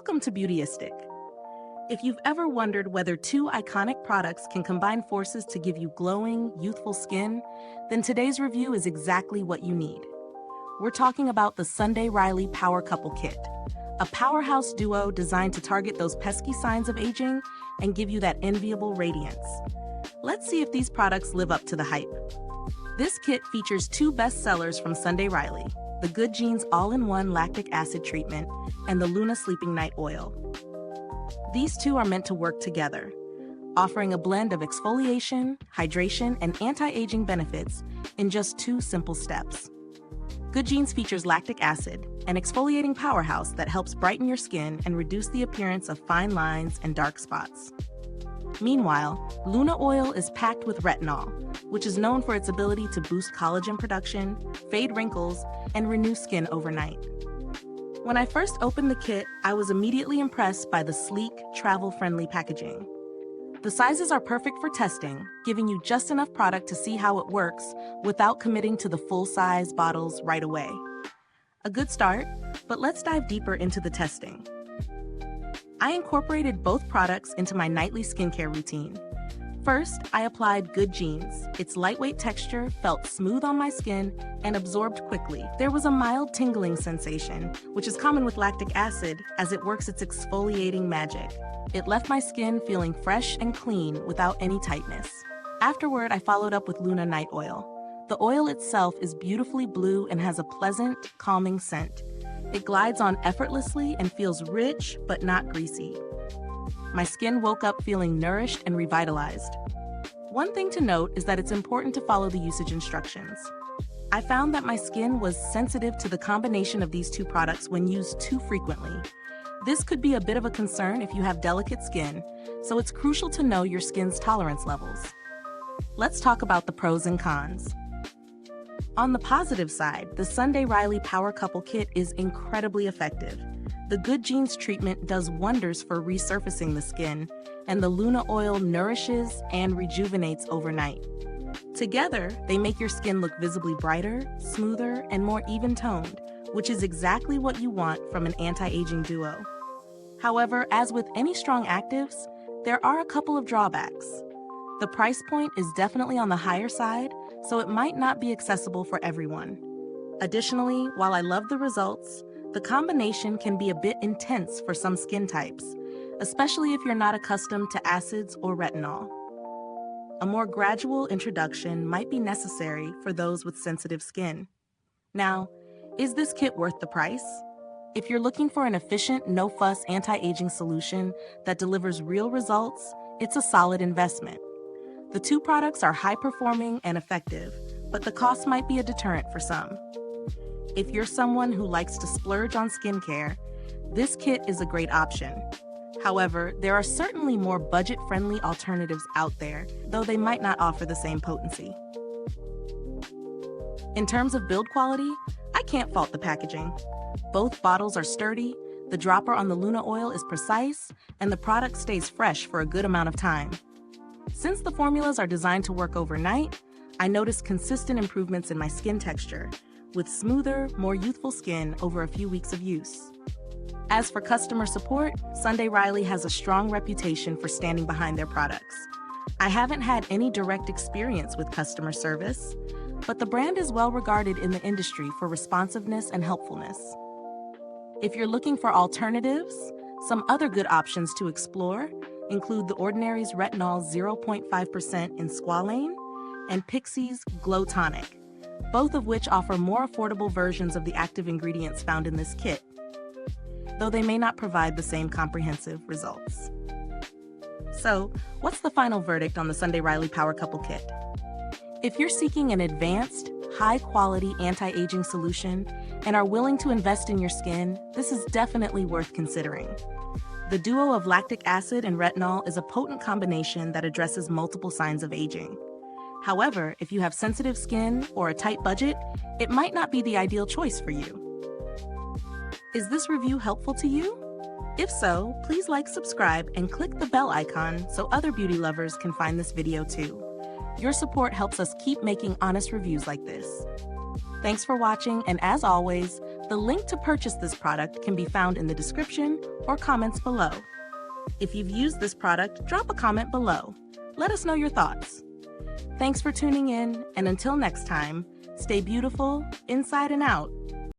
Welcome to Beautyistic. If you've ever wondered whether two iconic products can combine forces to give you glowing, youthful skin, then today's review is exactly what you need. We're talking about the Sunday Riley Power Couple Kit, a powerhouse duo designed to target those pesky signs of aging and give you that enviable radiance. Let's see if these products live up to the hype. This kit features two bestsellers from Sunday Riley, the Good Genes All-in-One Lactic Acid Treatment and the Luna Sleeping Night Oil. These two are meant to work together, offering a blend of exfoliation, hydration, and anti-aging benefits in just two simple steps. Good Genes features lactic acid, an exfoliating powerhouse that helps brighten your skin and reduce the appearance of fine lines and dark spots. Meanwhile, Luna Oil is packed with retinol, which is known for its ability to boost collagen production, fade wrinkles, and renew skin overnight. When I first opened the kit, I was immediately impressed by the sleek, travel-friendly packaging. The sizes are perfect for testing, giving you just enough product to see how it works without committing to the full-size bottles right away. A good start, but let's dive deeper into the testing. I incorporated both products into my nightly skincare routine. First, I applied Good Genes. Its lightweight texture felt smooth on my skin and absorbed quickly. There was a mild tingling sensation, which is common with lactic acid as it works its exfoliating magic. It left my skin feeling fresh and clean without any tightness. Afterward, I followed up with Luna Night Oil. The oil itself is beautifully blue and has a pleasant, calming scent. It glides on effortlessly and feels rich but not greasy. My skin woke up feeling nourished and revitalized. One thing to note is that it's important to follow the usage instructions. I found that my skin was sensitive to the combination of these two products when used too frequently. This could be a bit of a concern if you have delicate skin, so it's crucial to know your skin's tolerance levels. Let's talk about the pros and cons. On the positive side, the Sunday Riley Power Couple Kit is incredibly effective. The Good Genes treatment does wonders for resurfacing the skin, and the Luna Oil nourishes and rejuvenates overnight. Together, they make your skin look visibly brighter, smoother, and more even-toned, which is exactly what you want from an anti-aging duo. However, as with any strong actives, there are a couple of drawbacks. The price point is definitely on the higher side, so it might not be accessible for everyone. Additionally, while I love the results, the combination can be a bit intense for some skin types, especially if you're not accustomed to acids or retinol. A more gradual introduction might be necessary for those with sensitive skin. Now, is this kit worth the price? If you're looking for an efficient, no-fuss anti-aging solution that delivers real results, it's a solid investment. The two products are high-performing and effective, but the cost might be a deterrent for some. If you're someone who likes to splurge on skincare, this kit is a great option. However, there are certainly more budget-friendly alternatives out there, though they might not offer the same potency. In terms of build quality, I can't fault the packaging. Both bottles are sturdy, the dropper on the Luna Oil is precise, and the product stays fresh for a good amount of time. Since the formulas are designed to work overnight, I noticed consistent improvements in my skin texture, with smoother, more youthful skin over a few weeks of use. As for customer support, Sunday Riley has a strong reputation for standing behind their products. I haven't had any direct experience with customer service, but the brand is well regarded in the industry for responsiveness and helpfulness. If you're looking for alternatives, some other good options to explore include The Ordinary's Retinol 0.5% in Squalane and Pixie's Glow Tonic, both of which offer more affordable versions of the active ingredients found in this kit, though they may not provide the same comprehensive results. So, what's the final verdict on the Sunday Riley Power Couple Kit? If you're seeking an advanced, high-quality anti-aging solution and are willing to invest in your skin, this is definitely worth considering. The duo of lactic acid and retinol is a potent combination that addresses multiple signs of aging. However, if you have sensitive skin or a tight budget, it might not be the ideal choice for you. Is this review helpful to you? If so, please like, subscribe, and click the bell icon so other beauty lovers can find this video too. Your support helps us keep making honest reviews like this. Thanks for watching, and as always, The link to purchase this product can be found in the description or comments below. If you've used this product, drop a comment below. Let us know your thoughts. Thanks for tuning in, and until next time, stay beautiful inside and out.